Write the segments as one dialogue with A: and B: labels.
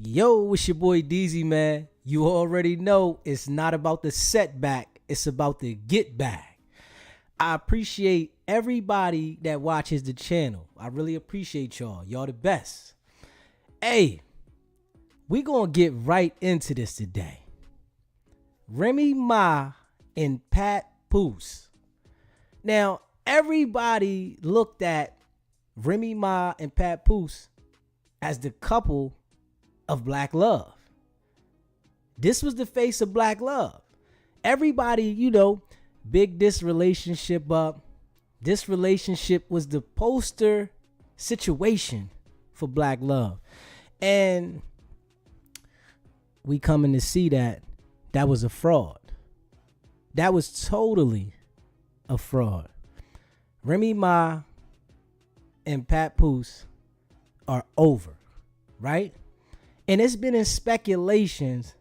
A: Yo, it's your boy DZ, man. You already know it's not about the setback, it's about the get back. I appreciate everybody that watches the channel. I really appreciate y'all. Y'all the best. Hey, we gonna get right into this today. Remy Ma and Papoose. Now, everybody looked at Remy Ma and Papoose as the couple of black love. This was the face of black love. Everybody, big this relationship up. This relationship was the poster situation for black love. And we coming to see that was a fraud. That was totally a fraud. Remy Ma and Papoose are over, right? And it's been in speculations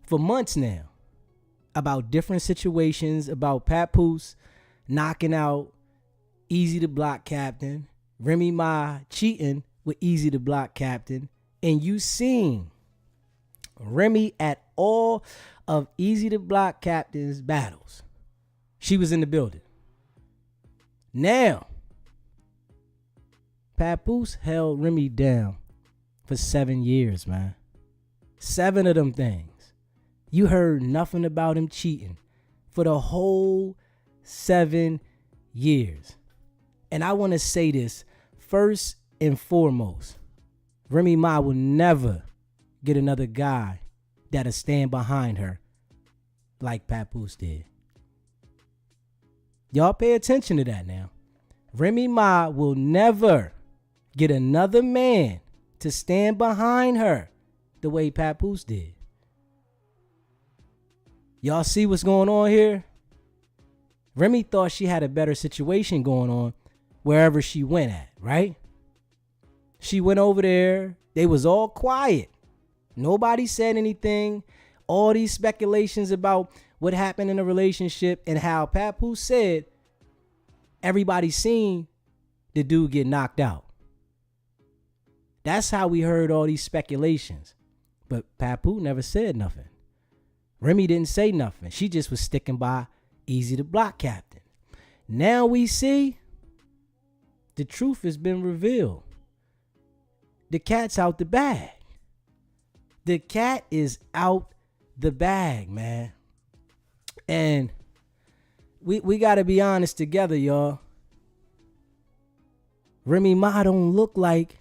A: for months now about different situations, about Papoose knocking out Easy to Block Captain, Remy Ma cheating with Easy to Block Captain, and you seen Remy at all of Easy to Block Captain's battles. She was in the building. Now, Papoose held Remy down for 7 years, man. 7 of them things. You heard nothing about him cheating for the whole 7 years. And I want to say this first and foremost. Remy Ma will never get another guy that'll stand behind her like Papoose did. Y'all pay attention to that now. Remy Ma will never get another man to stand behind her the way Papoose did. Y'all see what's going on here? Remy thought she had a better situation going on wherever she went at, right? She went over there. They was all quiet. Nobody said anything. All these speculations about what happened in the relationship and how Papoose said everybody seen the dude get knocked out. That's how we heard all these speculations. But Papoose never said nothing. Remy didn't say nothing. She just was sticking by Easy to Block Captain. Now we see the truth has been revealed. The cat's out the bag. The cat is out the bag, man. And we got to be honest together, y'all. Remy Ma don't look like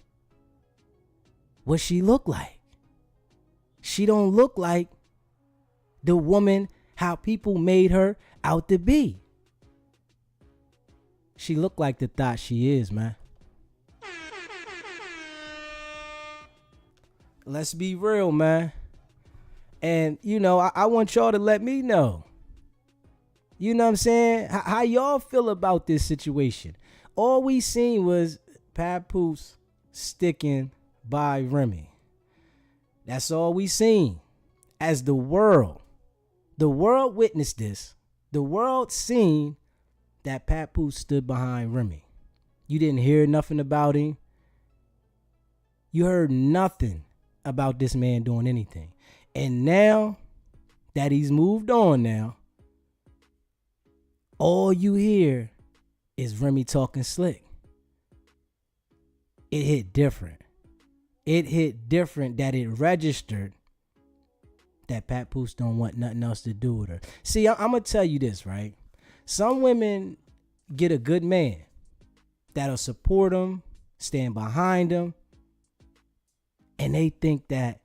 A: what she look like. She don't look like the woman how people made her out to be. She look like the Thot she is, man. Let's be real, man. And, I want y'all to let me know. You know what I'm saying? How y'all feel about this situation? All we seen was Papoose sticking by Remy. That's all we seen. As the world witnessed this. The world seen that Papoose stood behind Remy. You didn't hear nothing about him. You heard nothing about this man doing anything. And now that he's moved on now, all you hear is Remy talking slick. It hit different. It hit different that it registered that Papoose don't want nothing else to do with her. See, I'm going to tell you this, right? Some women get a good man that'll support them, stand behind them, and they think that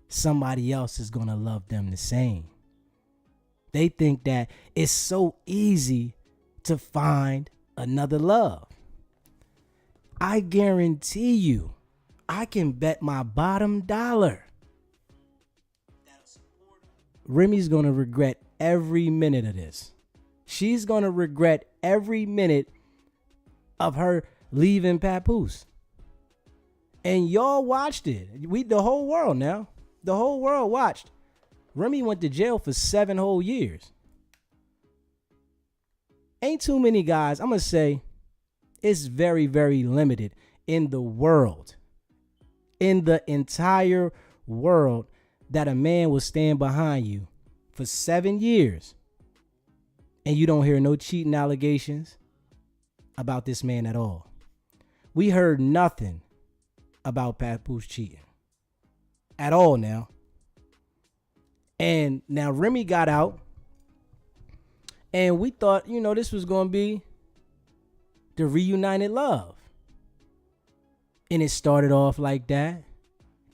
A: somebody else is going to love them the same. They think that it's so easy to find another love. I guarantee you, I can bet my bottom dollar Remy's going to regret every minute of this. She's going to regret every minute of her leaving Papoose. And y'all watched it. The whole world now. The whole world watched. Remy went to jail for 7 whole years. Ain't too many guys. I'm going to say it's very, very limited in the world in the entire world that a man will stand behind you for 7 years and you don't hear no cheating allegations about this man at all. We heard nothing about Papoose cheating at all now. And now Remy got out, and we thought, this was going to be the reunited love. And it started off like that.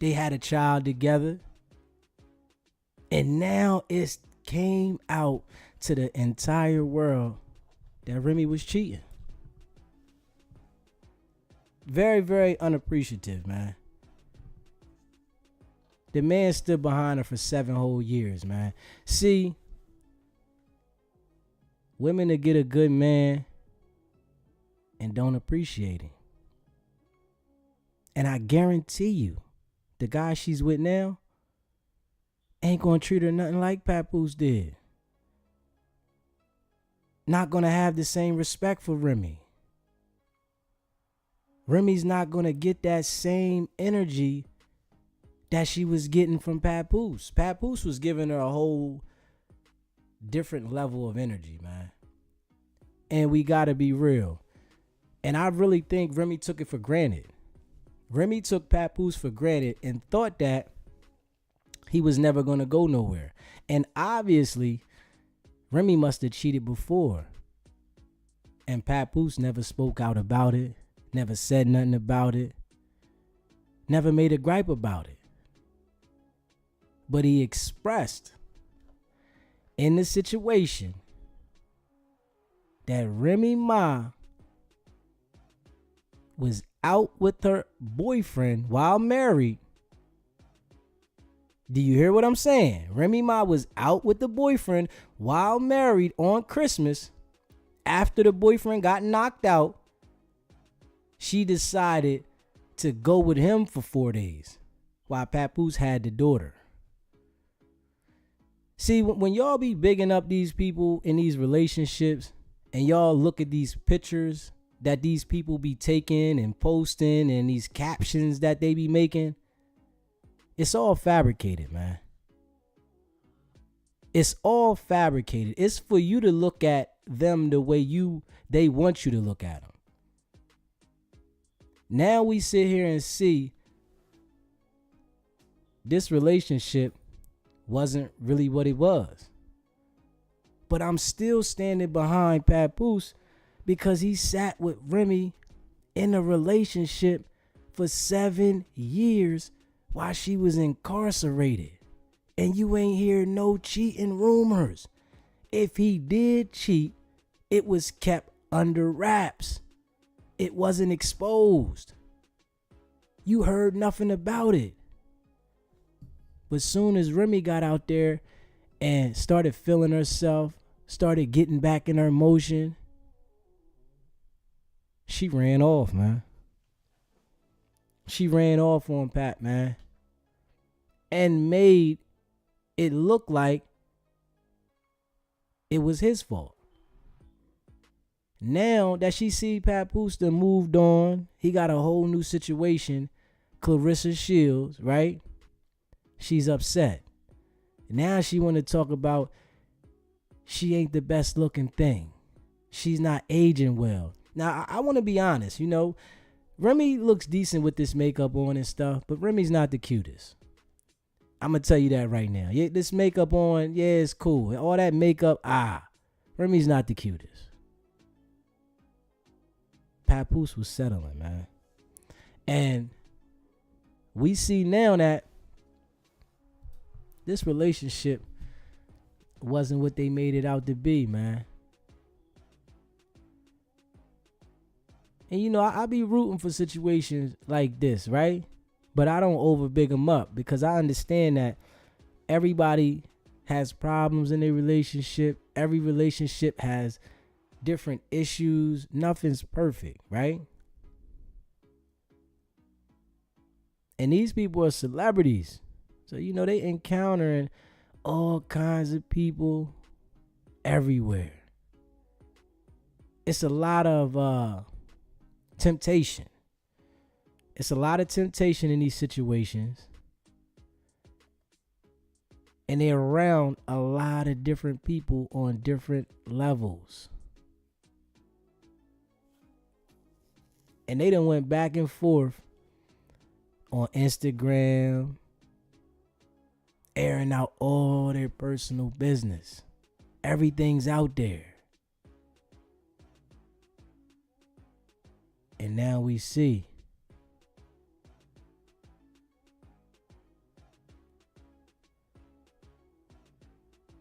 A: They had a child together. And now it came out to the entire world that Remy was cheating. Very, very unappreciative, man. The man stood behind her for 7 whole years, man. See, women that get a good man and don't appreciate him. And I guarantee you, the guy she's with now ain't gonna treat her nothing like Papoose did. Not gonna have the same respect for Remy. Remy's not gonna get that same energy that she was getting from Papoose. Papoose was giving her a whole different level of energy, man. And we gotta be real. And I really think Remy took it for granted. Remy took Papoose for granted and thought that he was never gonna go nowhere. And obviously, Remy must have cheated before. And Papoose never spoke out about it, never said nothing about it, never made a gripe about it. But he expressed in the situation that Remy Ma was out with her boyfriend while married. Do you hear what I'm saying? Remy Ma was out with the boyfriend while married on Christmas. After the boyfriend got knocked out, she decided to go with him for 4 days while Papoose had the daughter. See, when y'all be bigging up these people in these relationships and y'all look at these pictures that these people be taking and posting and these captions that they be making, it's all fabricated, man. It's all fabricated. It's for you to look at them the way they want you to look at them. Now we sit here and see this relationship wasn't really what it was. But I'm still standing behind Papoose because he sat with Remy in a relationship for 7 years while she was incarcerated. And you ain't hear no cheating rumors. If he did cheat, it was kept under wraps. It wasn't exposed. You heard nothing about it. But soon as Remy got out there and started feeling herself, started getting back in her emotion, she ran off, man. She ran off on Pat, man. And made it look like it was his fault. Now that she see Papoose done moved on, he got a whole new situation, Claressa Shields, right? She's upset. Now she want to talk about she ain't the best looking thing. She's not aging well. Now, I want to be honest, Remy looks decent with this makeup on and stuff, but Remy's not the cutest. I'm going to tell you that right now. Yeah, this makeup on, yeah, it's cool. All that makeup, Remy's not the cutest. Papoose was settling, man. And we see now that this relationship wasn't what they made it out to be, man. And I be rooting for situations like this, right? But I don't over big them up because I understand that everybody has problems in their relationship. Every relationship has different issues. Nothing's perfect, right? And these people are celebrities. So, they encountering all kinds of people everywhere. It's a lot of temptation. It's a lot of temptation in these situations. And they're around a lot of different people on different levels. And they done went back and forth on Instagram, airing out all their personal business. Everything's out there. And now we see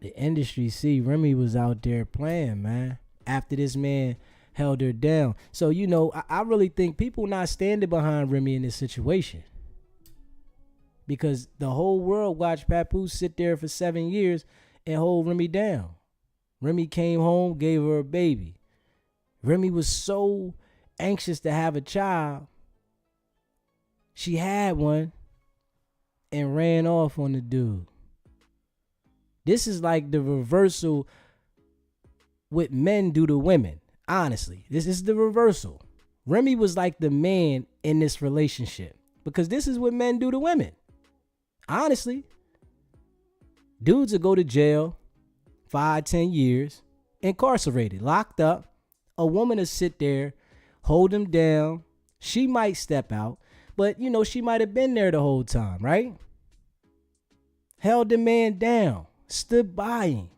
A: the industry see Remy was out there playing, man, after this man held her down. So, you know, I really think people not standing behind Remy in this situation. Because the whole world watched Papoose sit there for 7 years and hold Remy down. Remy came home, gave her a baby. Remy was so anxious to have a child. She had one and ran off on the dude. This is like the reversal what men do to women. Honestly, this is the reversal. Remy was like the man in this relationship because this is what men do to women. Honestly, dudes will go to jail 5-10 years, incarcerated, locked up. A woman will sit there, hold him down. She might step out, but you know, she might have been there the whole time, right? Held the man down, stood by him.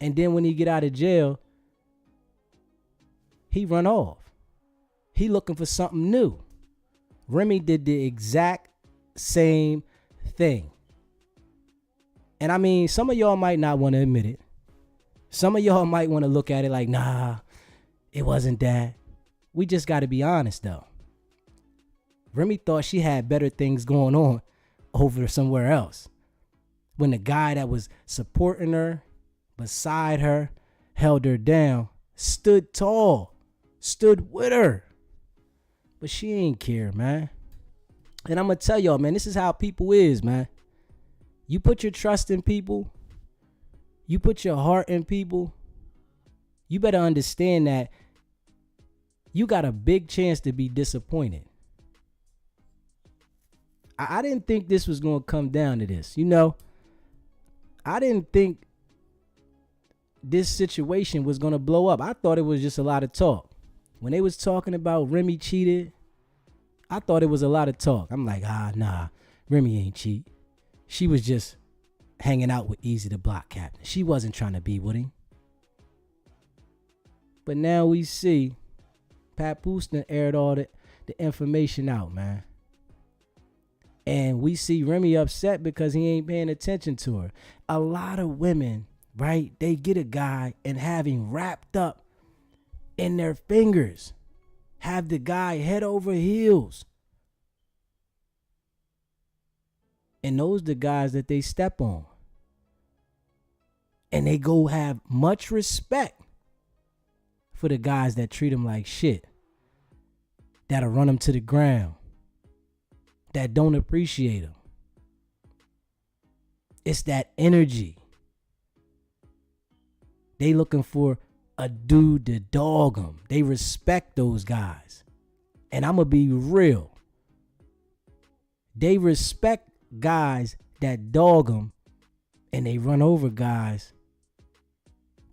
A: And then when he get out of jail, he run off. He looking for something new. Remy did the exact same thing. And I mean, some of y'all might not want to admit it. Some of y'all might want to look at it like, nah, it wasn't that. We just got to be honest, though. Remy thought she had better things going on over somewhere else. When the guy that was supporting her, beside her, held her down, stood tall, stood with her. But she ain't care, man. And I'm going to tell y'all, man, this is how people is, man. You put your trust in people. You put your heart in people. You better understand that you got a big chance to be disappointed. I didn't think this was going to come down to this. You know, I didn't think this situation was going to blow up. I thought it was just a lot of talk. When they was talking about Remy cheated, I thought it was a lot of talk. I'm like, nah, Remy ain't cheat. She was just hanging out with Easy the Block Captain. She wasn't trying to be with him. But now we see Papoose done aired all the information out, man. And we see Remy upset because he ain't paying attention to her. A lot of women, right, they get a guy and have him wrapped up in their fingers. Have the guy head over heels. And those the guys that they step on. And they go have much respect for the guys that treat them like shit. That'll run them to the ground. That don't appreciate them. It's that energy. They looking for a dude to dog them. They respect those guys. And I'm going to be real. They respect guys that dog them, and they run over guys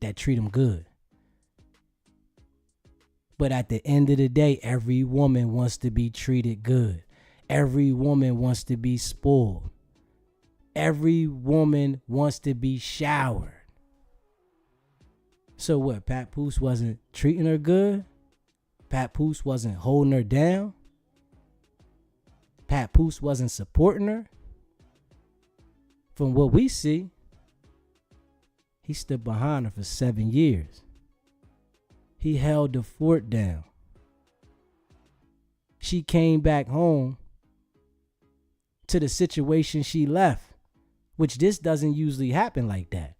A: that treat them good. But at the end of the day, every woman wants to be treated good. Every woman wants to be spoiled. Every woman wants to be showered. So what, Papoose wasn't treating her good? Papoose wasn't holding her down? Papoose wasn't supporting her? From what we see, he stood behind her for 7 years. He held the fort down. She came back home to the situation she left, which this doesn't usually happen like that.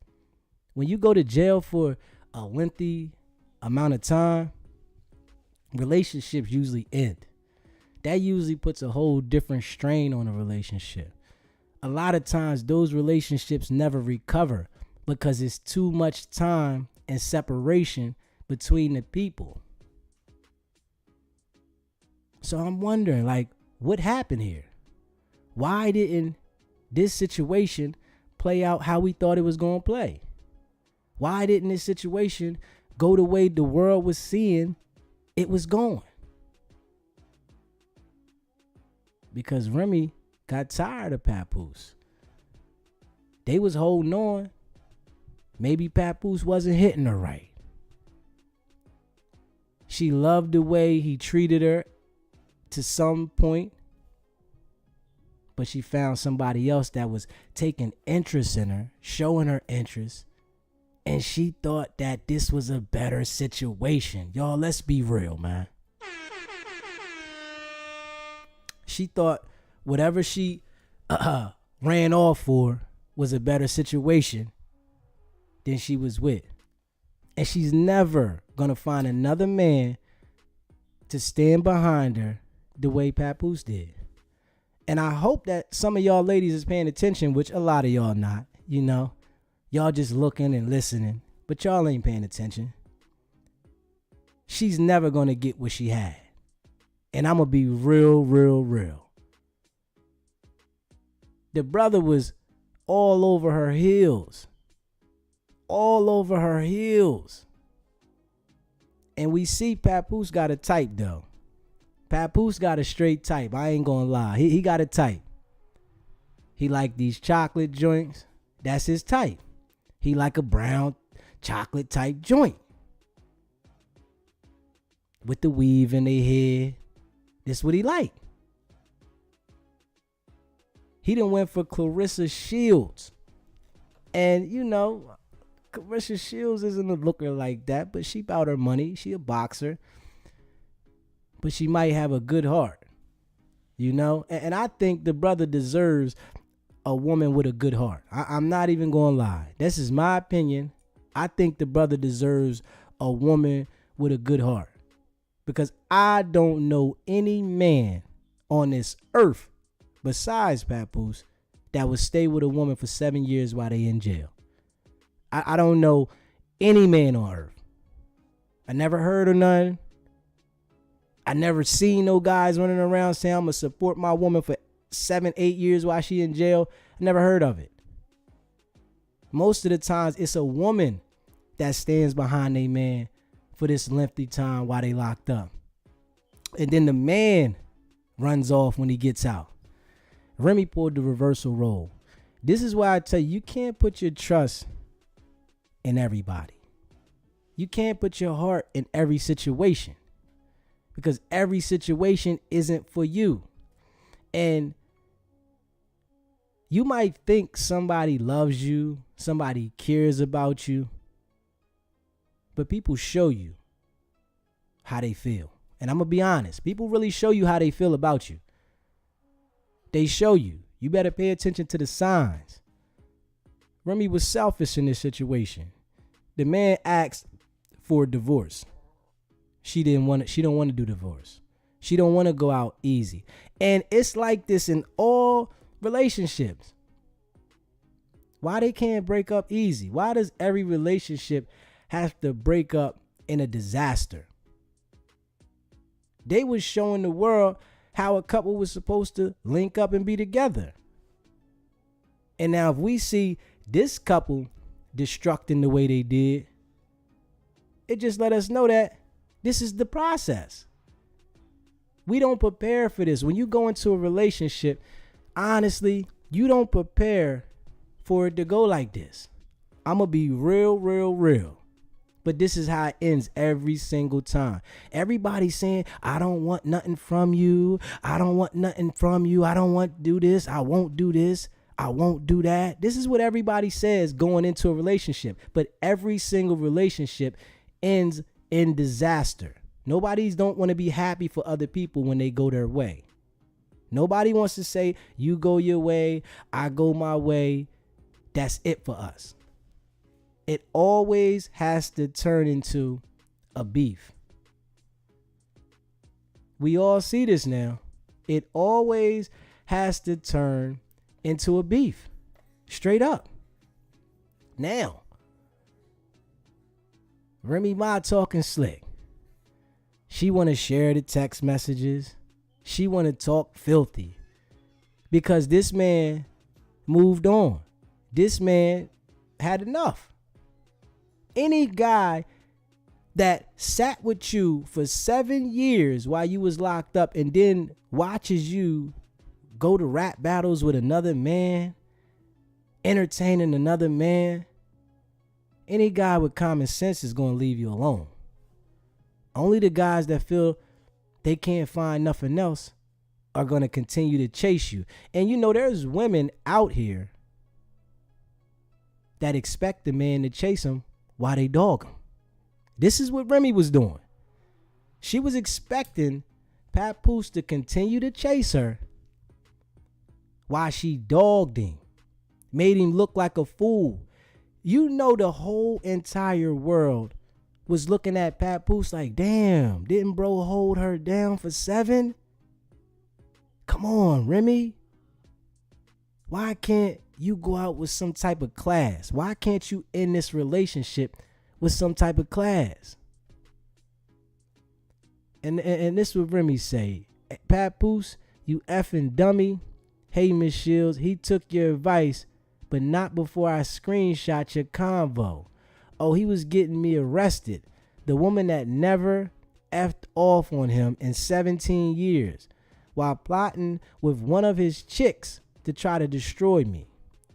A: When you go to jail for a lengthy amount of time, relationships usually end. That usually puts a whole different strain on a relationship. A lot of times those relationships never recover because it's too much time and separation between the people. So I'm wondering, like, what happened here? Why didn't this situation play out how we thought it was going to play? Why didn't this situation go the way the world was seeing it was going? Because Remy got tired of Papoose. They was holding on. Maybe Papoose wasn't hitting her right. She loved the way he treated her to some point, but she found somebody else that was taking interest in her, showing her interest, and she thought that this was a better situation. Y'all, let's be real, man. She thought whatever she ran off for was a better situation than she was with. And she's never going to find another man to stand behind her the way Papoose did. And I hope that some of y'all ladies is paying attention, which a lot of y'all not, you know. Y'all just looking and listening, but y'all ain't paying attention. She's never going to get what she had. And I'm going to be real. The brother was all over her heels. All over her heels. And we see Papoose got a type, though. Papoose got a straight type. I ain't gonna lie. He got a type. He like these chocolate joints. That's his type. He like a brown chocolate type joint. With the weave in their hair. That's what he like. He done went for Claressa Shields. And, you know, Claressa Shields isn't a looker like that, but she about her money. She a boxer. But she might have a good heart, you know? And I think the brother deserves a woman with a good heart. I'm not even going to lie. This is my opinion. I think the brother deserves a woman with a good heart. Because I don't know any man on this earth besides Papoose that would stay with a woman for 7 years while they in jail. I don't know any man on earth. I never heard of none. I never seen no guys running around saying I'm going to support my woman for 7, 8 years while she in jail. I never heard of it. Most of the times it's a woman that stands behind a man for this lengthy time while they locked up. And then the man runs off when he gets out. Remy pulled the reversal role. This is why I tell you can't put your trust in everybody. You can't put your heart in every situation. Because every situation isn't for you. And you might think somebody loves you, somebody cares about you, but people show you how they feel. And I'm going to be honest, people really show you how they feel about you. They show you. You better pay attention to the signs. Remy was selfish in this situation. The man asked for a divorce. She don't want to do divorce. She don't want to go out easy. And it's like this in all relationships. Why they can't break up easy? Why does every relationship have to break up in a disaster? They was showing the world how a couple was supposed to link up and be together. And now if we see this couple destructing the way they did, it just let us know that this is the process. We don't prepare for this. When you go into a relationship, honestly, you don't prepare for it to go like this. I'm going to be real. But this is how it ends every single time. Everybody's saying, I don't want nothing from you. I don't want nothing from you. I don't want to do this. I won't do this. I won't do that. This is what everybody says going into a relationship. But every single relationship ends in disaster. Nobody's don't want to be happy for other people when they go their way. Nobody wants to say, you go your way, I go my way. That's it for us. It always has to turn into a beef. We all see this now. It always has to turn into a beef. Straight up. Now, Remy Ma talking slick. She want to share the text messages. She want to talk filthy because this man moved on. This man had enough. Any guy that sat with you for 7 years while you was locked up and then watches you go to rap battles with another man, entertaining another man, any guy with common sense is going to leave you alone. Only the guys that feel they can't find nothing else are going to continue to chase you. And you know, there's women out here that expect the man to chase them while they dog him. This is what Remy was doing. She was expecting Papoose to continue to chase her while she dogged him, made him look like a fool. You know, the whole entire world was looking at Papoose like, damn, didn't bro hold her down for 7? Come on, Remy. Why can't you go out with some type of class? Why can't you end this relationship with some type of class? And this is what Remy say. Papoose, you effing dummy. Hey, Miss Shields, he took your advice, but not before I screenshot your convo. Oh, he was getting me arrested. The woman that never effed off on him in 17 years while plotting with one of his chicks to try to destroy me.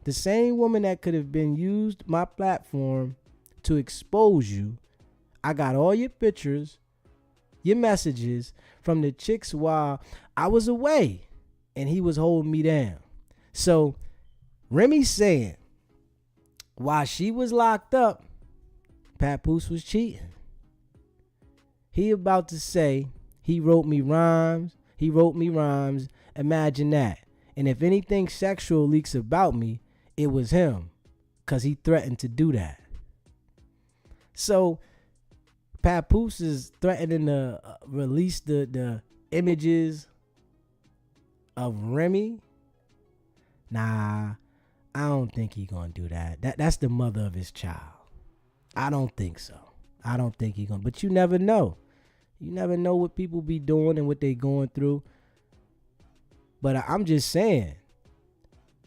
A: The same woman that could have been used my platform to expose you. I got all your pictures, your messages from the chicks while I was away and he was holding me down. So Remy's saying while she was locked up, Papoose was cheating. He about to say he wrote me rhymes. Imagine that. And if anything sexual leaks about me, it was him, because he threatened to do that. So Papoose is threatening to release the images of Remy. Nah, I don't think he gonna do that. That's the mother of his child. I don't think so. I don't think he gonna. But you never know. You never know what people be doing and what they going through. But I'm just saying,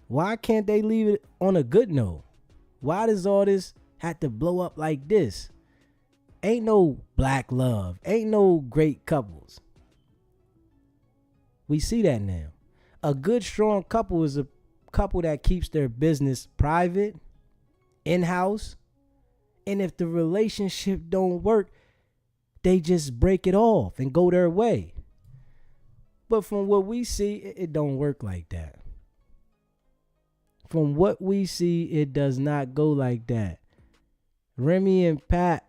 A: why can't they leave it on a good note? Why does all this have to blow up like this? Ain't no black love. Ain't no great couples. We see that now. A good, strong couple is a couple that keeps their business private, in-house. And if the relationship don't work, they just break it off and go their way. But from what we see, it don't work like that. From what we see, it does not go like that. Remy and Pat,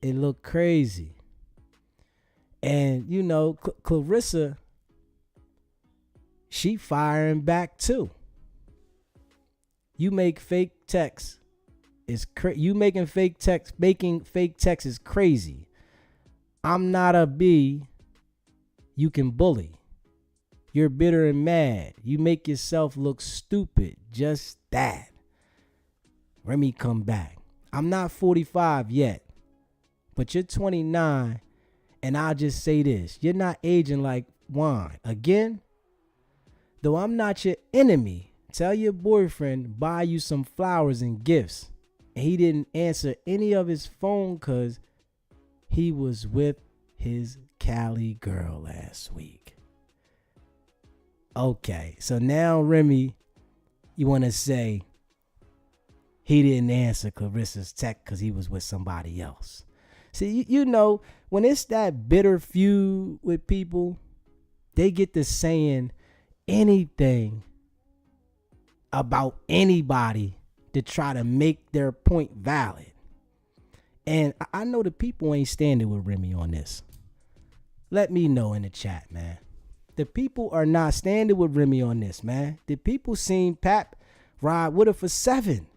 A: it look crazy. And, you know, Claressa, she firing back too. You make fake texts. Making fake text is crazy. I'm not a bee you can bully. You're bitter and mad. You make yourself look stupid. Just that. Remy come back. I'm not 45 yet, but you're 29, and I'll just say this. You're not aging like wine. Again, though I'm not your enemy, tell your boyfriend buy you some flowers and gifts. And he didn't answer any of his phone because he was with his Cali girl last week. Okay, so now Remy, you want to say he didn't answer Claressa's text because he was with somebody else. See, you know, when it's that bitter feud with people, they get to saying anything about anybody to try to make their point valid. And I know the people ain't standing with Remy on this. Let me know in the chat, man. The people are not standing with Remy on this, man. The people seen Pap ride with her for 7.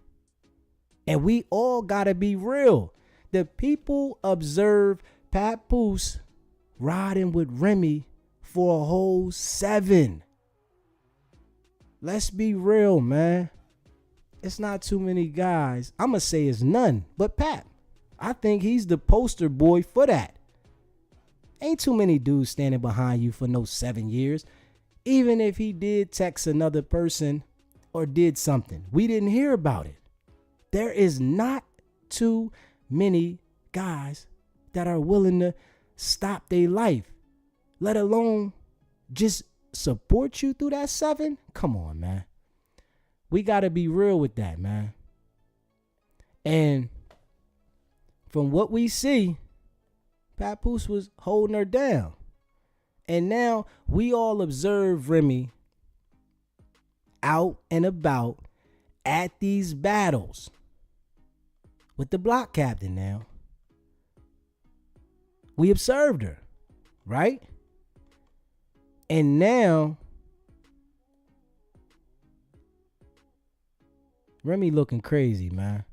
A: And we all gotta be real. The people observe Papoose riding with Remy for a whole 7. Let's be real, man. It's not too many guys. I'm going to say it's none but Pat. I think he's the poster boy for that. Ain't too many dudes standing behind you for no 7 years. Even if he did text another person or did something, we didn't hear about it. There is not too many guys that are willing to stop their life, let alone just support you through that 7. Come on, man. We got to be real with that, man. And from what we see, Papoose was holding her down. And now we all observe Remy out and about at these battles with the block captain now. We observed her, right? And now Remy looking crazy, man.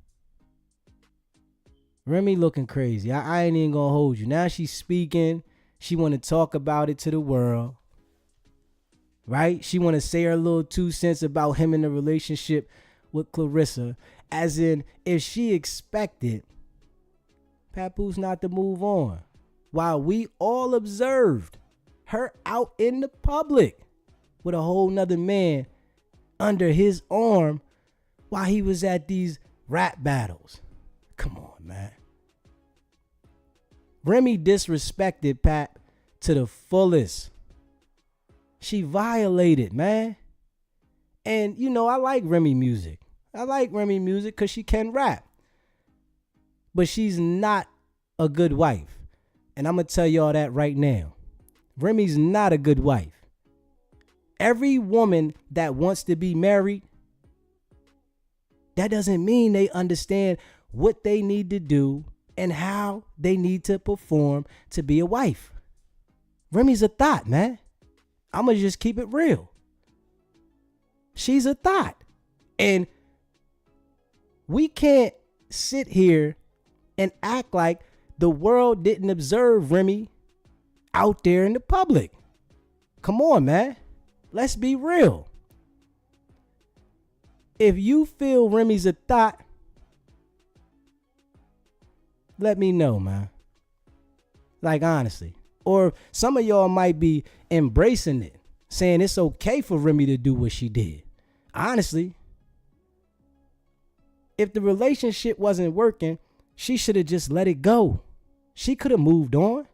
A: Remy looking crazy. I ain't even gonna hold you. Now she's speaking. She want to talk about it to the world, right? She want to say her little 2 cents about him in the relationship with Claressa, as in if she expected Papoose not to move on, while we all observed her out in the public with a whole nother man under his arm while he was at these rap battles. Come on, man. Remy disrespected Pat to the fullest. She violated, man. And, you know, I like Remy music. I like Remy music because she can rap. But she's not a good wife. And I'm going to tell y'all that right now. Remy's not a good wife. Every woman that wants to be married, that doesn't mean they understand what they need to do and how they need to perform to be a wife. Remy's a thot, man. I'm going to just keep it real. She's a thot. And we can't sit here and act like the world didn't observe Remy out there in the public. Come on, man. Let's be real. If you feel Remy's a thot, let me know, man. Like, honestly. Or some of y'all might be embracing it, saying it's okay for Remy to do what she did. Honestly, if the relationship wasn't working, she should have just let it go. She could have moved on.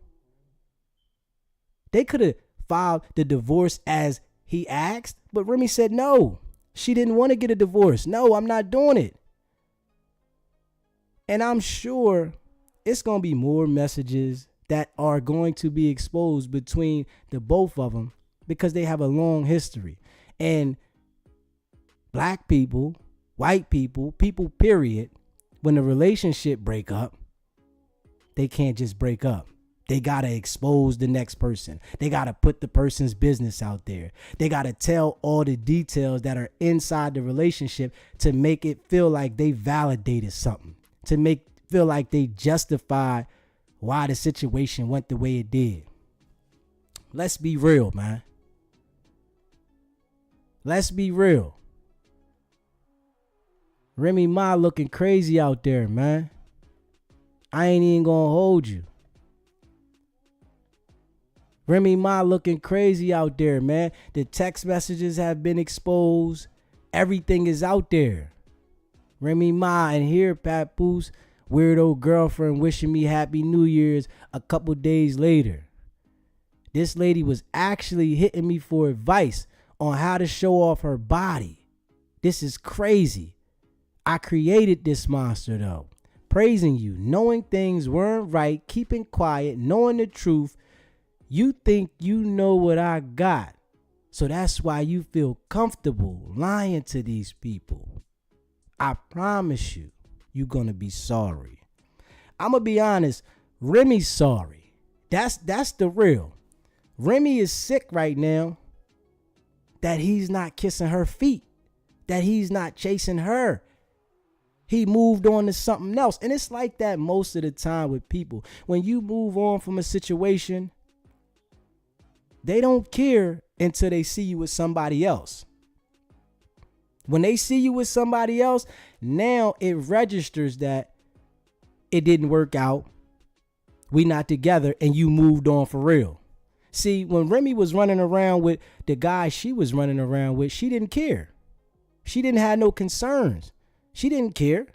A: They could have filed the divorce as he asked, but Remy said no. She didn't want to get a divorce. No, I'm not doing it. And I'm sure it's going to be more messages that are going to be exposed between the both of them because they have a long history. And black people, white people, people period, when the relationship break up, they can't just break up. They got to expose the next person. They got to put the person's business out there. They got to tell all the details that are inside the relationship to make it feel like they validated something, to make feel like they justify why the situation went the way it did. Let's be real, man. Let's be real. Remy Ma looking crazy out there, man. I ain't even gonna hold you. Remy Ma looking crazy out there, man. The text messages have been exposed. Everything is out there. Remy Ma and here, Papoose, weirdo girlfriend wishing me happy New Year's a couple days later. This lady was actually hitting me for advice on how to show off her body. This is crazy. I created this monster though. Praising you, knowing things weren't right, keeping quiet, knowing the truth. You think you know what I got. So that's why you feel comfortable lying to these people. I promise you, you're going to be sorry. I'm going to be honest. Remy's sorry. That's the real. Remy is sick right now that he's not kissing her feet, that he's not chasing her. He moved on to something else. And it's like that most of the time with people. When you move on from a situation, they don't care until they see you with somebody else. When they see you with somebody else, now it registers that it didn't work out, we not together and you moved on for real. See, when Remy was running around with the guy she was running around with, she didn't care. She didn't have no concerns. She didn't care.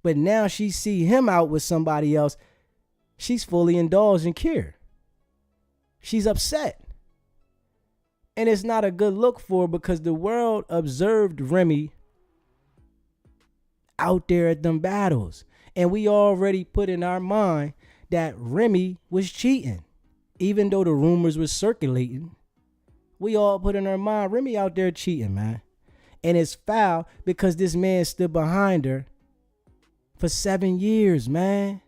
A: But now she see him out with somebody else. She's fully indulged and care. She's upset. And it's not a good look for her because the world observed Remy out there at them battles. And we already put in our mind that Remy was cheating. Even though the rumors were circulating, we all put in our mind, Remy out there cheating, man. And it's foul because this man stood behind her for 7 years, man.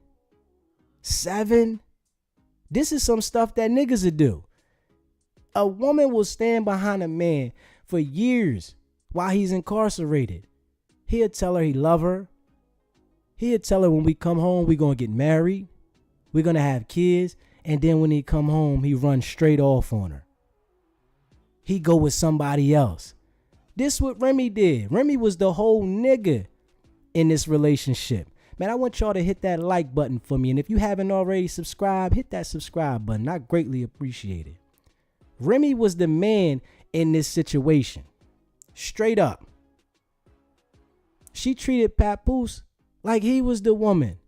A: 7? This is some stuff that niggas would do. A woman will stand behind a man for years while he's incarcerated. He'll tell her he love her. He'll tell her when we come home, we going to get married. We're going to have kids. And then when he come home, he runs straight off on her. He go with somebody else. This what Remy did. Remy was the whole nigga in this relationship. Man, I want y'all to hit that like button for me. And if you haven't already subscribed, hit that subscribe button. I greatly appreciate it. Remy was the man in this situation. Straight up. She treated Papoose like he was the woman.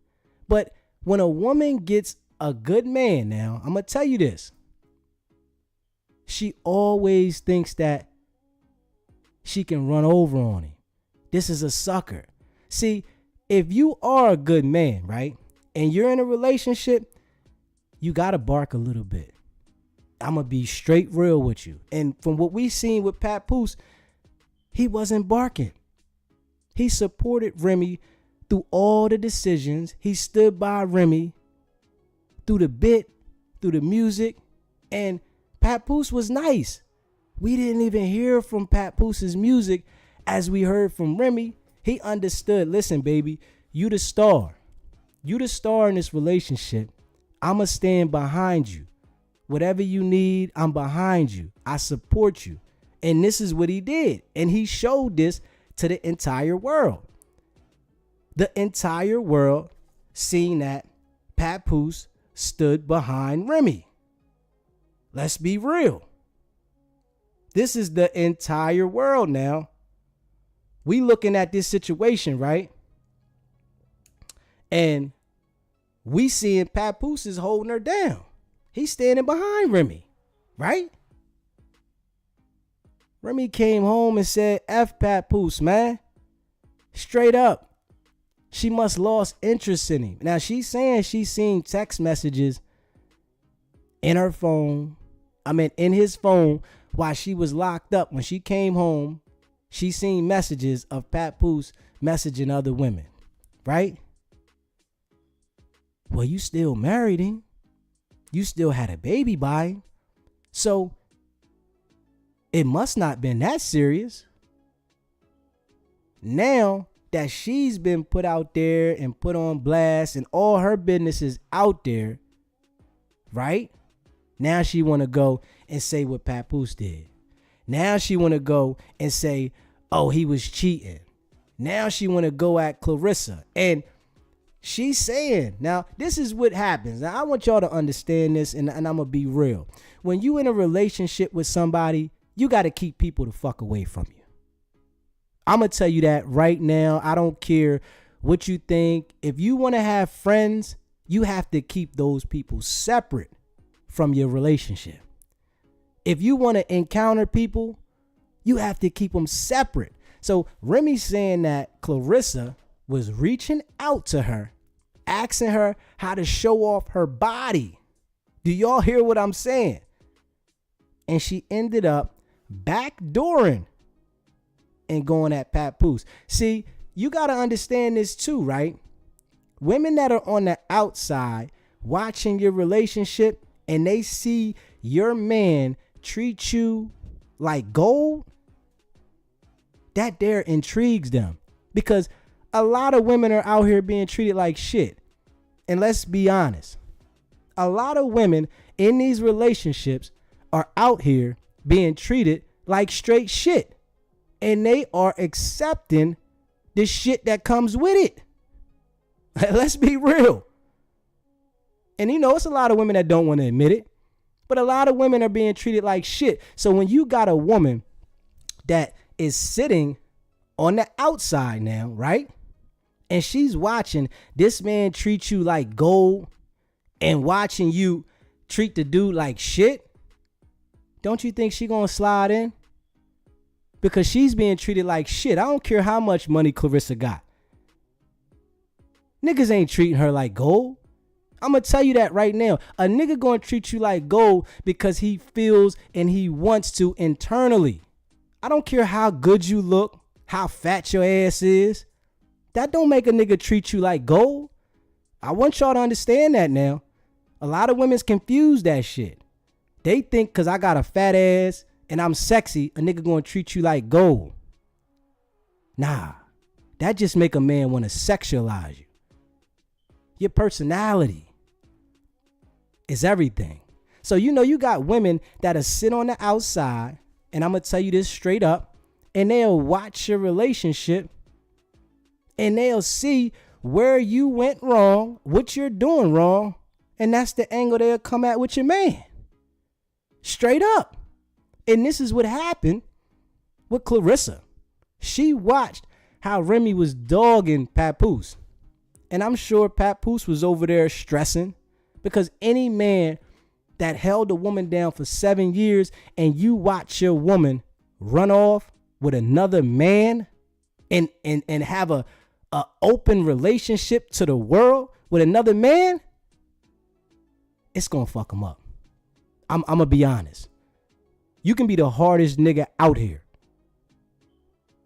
A: But when a woman gets a good man now, I'm going to tell you this. She always thinks that she can run over on him. This is a sucker. See, if you are a good man, right, and you're in a relationship, you got to bark a little bit. I'm going to be straight real with you. And from what we seen with Papoose, he wasn't barking. He supported Remy through all the decisions. He stood by Remy through the bit, through the music, and Papoose was nice. We didn't even hear from Papoose's music as we heard from Remy. He understood, listen, baby, you the star. You the star in this relationship. I'ma stand behind you. Whatever you need, I'm behind you. I support you. And this is what he did. And he showed this to the entire world. The entire world seen that Papoose stood behind Remy. Let's be real. This is the entire world now. We looking at this situation, right? And we seeing Papoose is holding her down. He's standing behind Remy, right? Remy came home and said, F Papoose, man. Straight up. She must lost interest in him. Now, she's saying she's seen text messages in her phone. In his phone while she was locked up. When she came home, she seen messages of Papoose messaging other women, right? Well, you still married him. You still had a baby by him. So it must not been that serious. Now that she's been put out there and put on blast and all her business is out there, right? Now she want to go and say what Papoose did. Now she want to go and say, oh, he was cheating. Now she want to go at Claressa. And she's saying, now this is what happens. Now I want y'all to understand this, and I'm going to be real. When you in a relationship with somebody, you got to keep people the fuck away from you. I'm going to tell you that right now. I don't care what you think. If you want to have friends, you have to keep those people separate from your relationship. If you want to encounter people, you have to keep them separate. So Remy's saying that Claressa was reaching out to her, asking her how to show off her body. Do y'all hear what I'm saying? And she ended up backdooring and going at Papoose. See, you got to understand this too, right? Women that are on the outside watching your relationship and they see your man treat you like gold, that there intrigues them. Because a lot of women are out here being treated like shit. And let's be honest. A lot of women in these relationships are out here being treated like straight shit. And they are accepting the shit that comes with it. Let's be real. And you know, it's a lot of women that don't want to admit it, but a lot of women are being treated like shit. So when you got a woman that is sitting on the outside now, right? And she's watching this man treat you like gold and watching you treat the dude like shit, don't you think she gonna slide in? Because she's being treated like shit. I don't care how much money Claressa got. Niggas ain't treating her like gold. I'm going to tell you that right now. A nigga going to treat you like gold because he feels and he wants to internally. I don't care how good you look, how fat your ass is. That don't make a nigga treat you like gold. I want y'all to understand that now. A lot of women's confuse that shit. They think because I got a fat ass and I'm sexy, a nigga going to treat you like gold. Nah, that just make a man want to sexualize you. Your personality is everything. So, you know, you got women that'll sit on the outside, and I'm going to tell you this straight up, and they'll watch your relationship, and they'll see where you went wrong, what you're doing wrong, and that's the angle they'll come at with your man. Straight up. And this is what happened with Claressa. She watched how Remy was dogging Papoose. And I'm sure Papoose was over there stressing, because any man that held a woman down for 7 years and you watch your woman run off with another man and have a open relationship to the world with another man, it's gonna fuck him up. I'm gonna be honest. You can be the hardest nigga out here.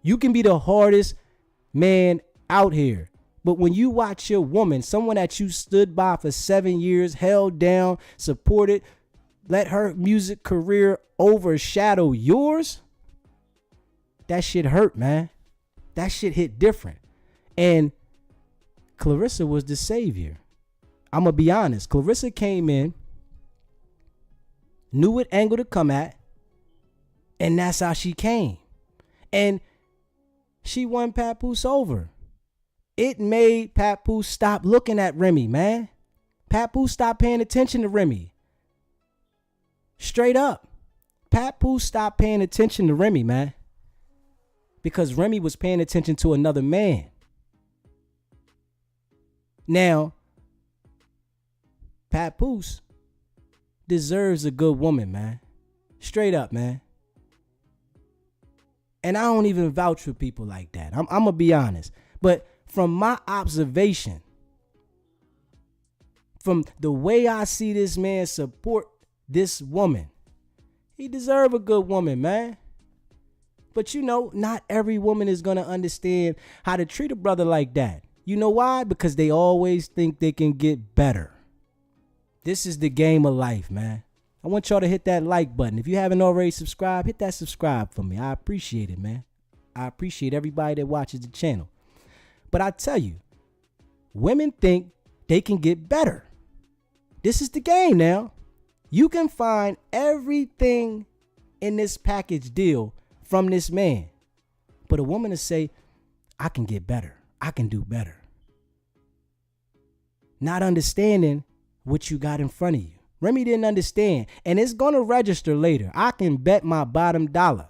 A: You can be the hardest man out here. But when you watch your woman, someone that you stood by for 7 years, held down, supported, let her music career overshadow yours, that shit hurt, man. That shit hit different. And Claressa was the savior. I'm going to be honest. Claressa came in, knew what angle to come at, and that's how she came. And she won Papoose over. It made Papoose stop looking at Remy, man. Papoose stopped paying attention to Remy. Straight up. Papoose stopped paying attention to Remy, man. Because Remy was paying attention to another man. Now, Papoose deserves a good woman, man. Straight up, man. And I don't even vouch for people like that. I'm going to be honest. But from my observation, from the way I see this man support this woman, he deserves a good woman, man. But you know, not every woman is going to understand how to treat a brother like that. You know why? Because they always think they can get better. This is the game of life, man. I want y'all to hit that like button. If you haven't already subscribed, hit that subscribe for me. I appreciate it, man. I appreciate everybody that watches the channel. But I tell you, women think they can get better. This is the game now. You can find everything in this package deal from this man. But a woman will say, I can get better. I can do better. Not understanding what you got in front of you. Remy didn't understand. And it's going to register later. I can bet my bottom dollar.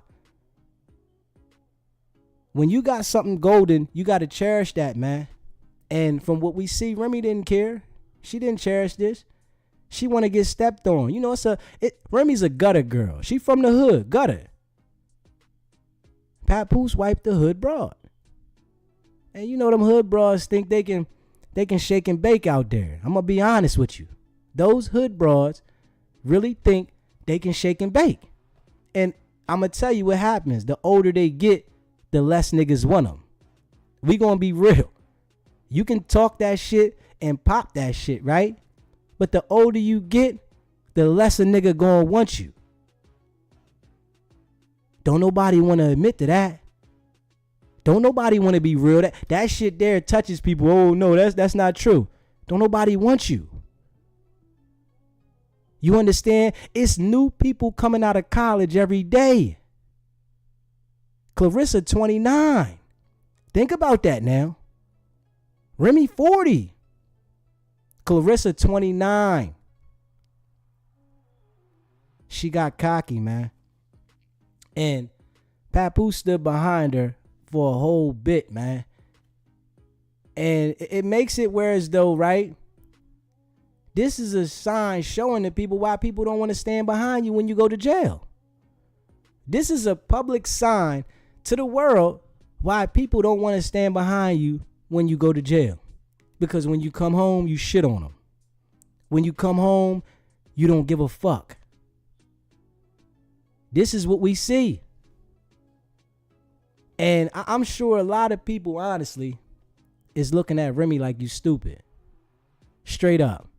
A: When you got something golden, you got to cherish that, man. And from what we see, Remy didn't care. She didn't cherish this. She want to get stepped on. You know, Remy's a gutter girl. She from the hood, gutter. Papoose wiped the hood broad. And you know them hood broads think they can shake and bake out there. I'm going to be honest with you. Those hood broads really think they can shake and bake. And I'm going to tell you what happens. The older they get, the less niggas want them. We going to be real. You can talk that shit and pop that shit, right? But the older you get, the less a nigga going to want you. Don't nobody want to admit to that. Don't nobody want to be real. That shit there touches people. Oh, no, that's not true. Don't nobody want you. You understand? It's new people coming out of college every day. Claressa 29. Think about that now. Remy 40. Claressa 29. She got cocky, man. And Papoose stood behind her for a whole bit, man. And it makes it where as though, right? This is a sign showing to people why people don't want to stand behind you when you go to jail. This is a public sign to the world why people don't want to stand behind you when you go to jail. Because when you come home, you shit on them. When you come home, you don't give a fuck. This is what we see. And I'm sure a lot of people, honestly, is looking at Remy like you stupid. Straight up.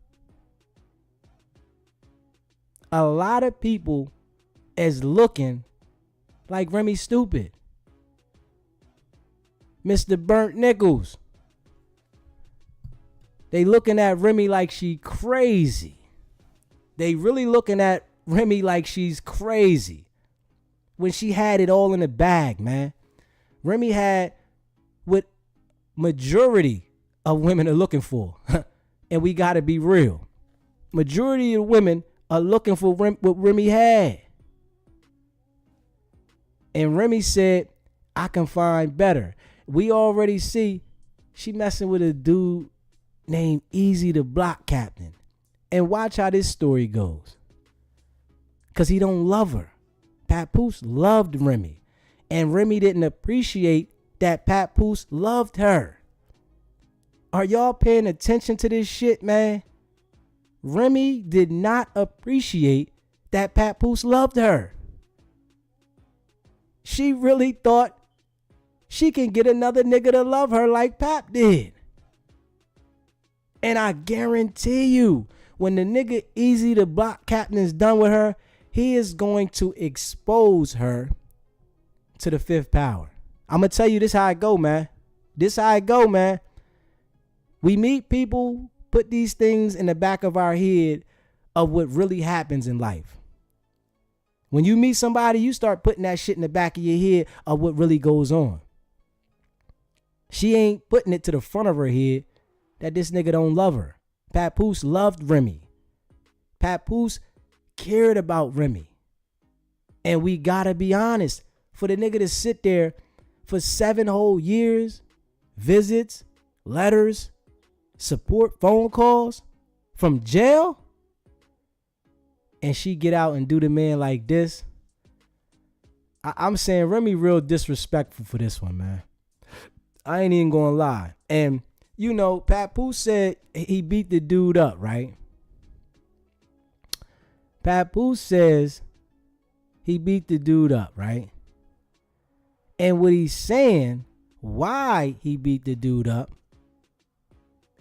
A: A lot of people is looking like Remy stupid. Mr. Burnt Nickels. They looking at Remy like she crazy. They really looking at Remy like she's crazy. When she had it all in the bag, man. Remy had what majority of women are looking for. And we got to be real. Majority of women are looking for what Remy had. And Remy said, I can find better. We already see she messing with a dude named Easy the Block Captain. And watch how this story goes. Because he don't love her. Papoose loved Remy. And Remy didn't appreciate that Papoose loved her. Are y'all paying attention to this shit, man? Remy did not appreciate that Papoose loved her. She really thought she can get another nigga to love her like Pap did. And I guarantee you, when the nigga Easy the Block Captain is done with her, he is going to expose her to the fifth power. I'm going to tell you this how it go, man. This how it go, man. We meet people, put these things in the back of our head of what really happens in life. When you meet somebody, you start putting that shit in the back of your head of what really goes on. She ain't putting it to the front of her head that this nigga don't love her. Papoose loved Remy. Papoose cared about Remy. And we gotta be honest. For the nigga to sit there for 7 whole years, visits, letters, support, phone calls from jail, and she get out and do the man like this. I'm saying Remy real disrespectful for this one, man. I ain't even gonna lie. And you know, Papoose said he beat the dude up, right? Papoose says he beat the dude up, right? And what he's saying, why he beat the dude up,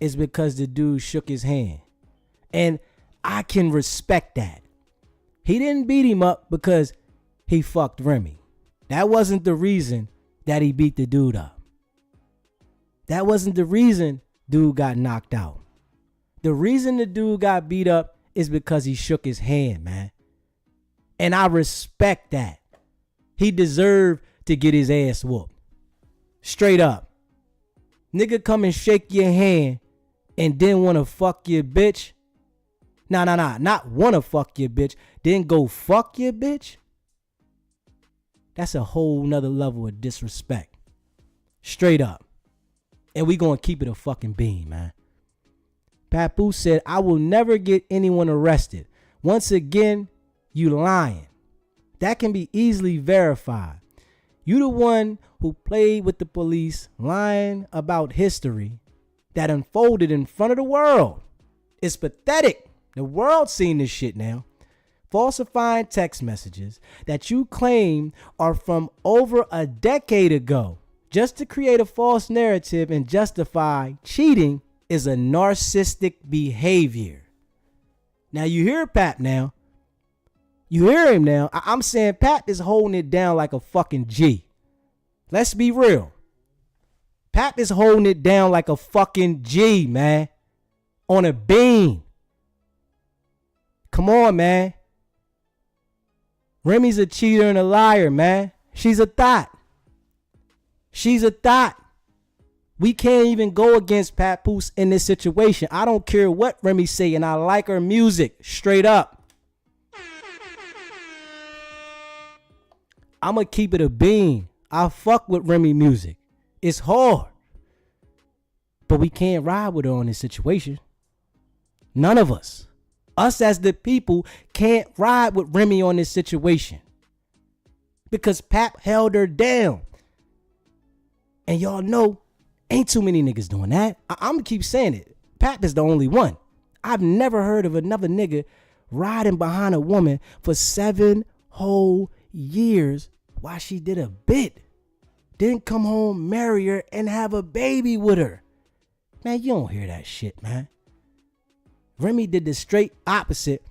A: is because the dude shook his hand. And I can respect that. He didn't beat him up because he fucked Remy. That wasn't the reason that he beat the dude up. That wasn't the reason dude got knocked out. The reason the dude got beat up is because he shook his hand, man. And I respect that. He deserved to get his ass whooped. Straight up. Nigga come and shake your hand and then want to fuck your bitch. Nah. Not want to fuck your bitch. Then go fuck your bitch. That's a whole nother level of disrespect. Straight up. And we gonna keep it a fucking bean, man. Papoose said, I will never get anyone arrested. Once again, you lying. That can be easily verified. You the one who played with the police, lying about history that unfolded in front of the world. It's pathetic. The world's seen this shit now. Falsifying text messages that you claim are from over a decade ago just to create a false narrative and justify cheating is a narcissistic behavior. Now you hear Pap now. You hear him now. I'm saying Pap is holding it down like a fucking G. Let's be real. Pap is holding it down like a fucking G, man. On a beam. Come on, man. Remy's a cheater and a liar, man. She's a thot. She's a thot. We can't even go against Papoose in this situation. I don't care what Remy say, and I like her music straight up. I'ma keep it a bean. I fuck with Remy music. It's hard. But we can't ride with her on this situation. None of us. Us as the people can't ride with Remy on this situation. Because Pap held her down. And y'all know, ain't too many niggas doing that. I'm gonna keep saying it. Pap is the only one. I've never heard of another nigga riding behind a woman for 7 whole years while she did a bit. Then come home, marry her, and have a baby with her. Man, you don't hear that shit, man. Remy did the straight opposite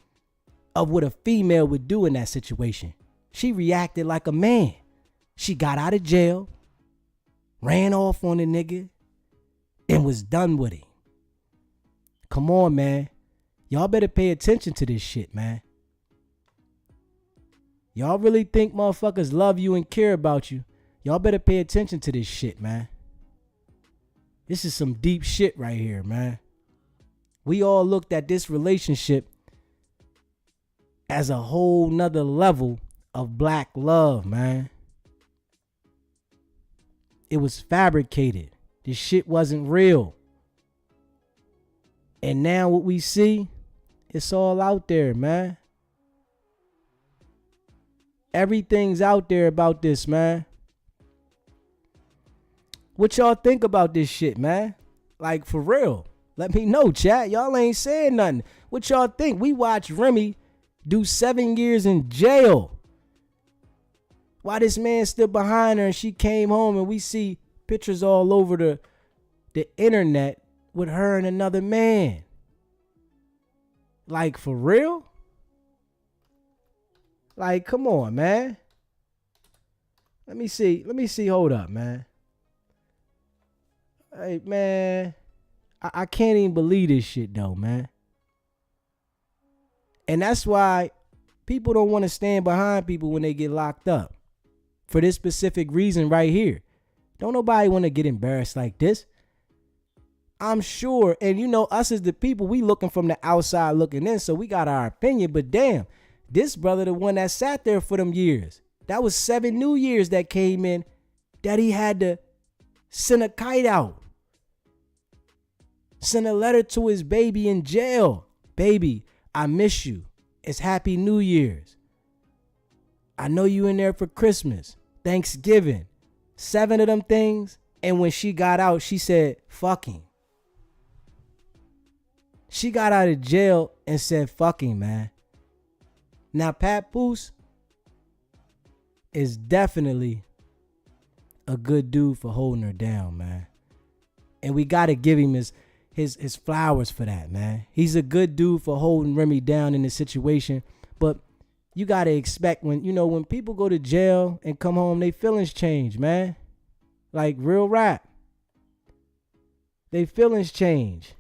A: of what a female would do in that situation. She reacted like a man. She got out of jail, ran off on the nigga, and was done with him. Come on, man. Y'all better pay attention to this shit, man. Y'all really think motherfuckers love you and care about you? Y'all better pay attention to this shit, man. This is some deep shit right here, man. We all looked at this relationship as a whole nother level of black love, man. It was fabricated. This shit wasn't real. And now what we see, it's all out there, man. Everything's out there about this, man. What y'all think about this shit, man? Like, for real. Let me know, chat. Y'all ain't saying nothing. What y'all think? We watched Remy do 7 years in jail. Why this man stood behind her and she came home, and we see pictures all over the internet with her and another man. Like, for real? Like, come on, man. Let me see. Hold up, man. Hey, man. I can't even believe this shit, though, man. And that's why people don't want to stand behind people when they get locked up. For this specific reason right here. Don't nobody want to get embarrassed like this. I'm sure, and you know, us as the people, we looking from the outside looking in, so we got our opinion. But damn, this brother, the one that sat there for them years, that was 7 new years that came in, that he had to send a kite out. Send a letter to his baby in jail. Baby, I miss you. It's Happy New Year's. I know you in there for Christmas, Thanksgiving. 7 of them things. And when she got out, she said, fucking. She got out of jail and said, fucking, man. Now, Papoose is definitely a good dude for holding her down, man. And we got to give him his flowers for that, man. He's a good dude for holding Remy down in this situation. But you got to expect when people go to jail and come home, they feelings change, man. Like real rap. They feelings change.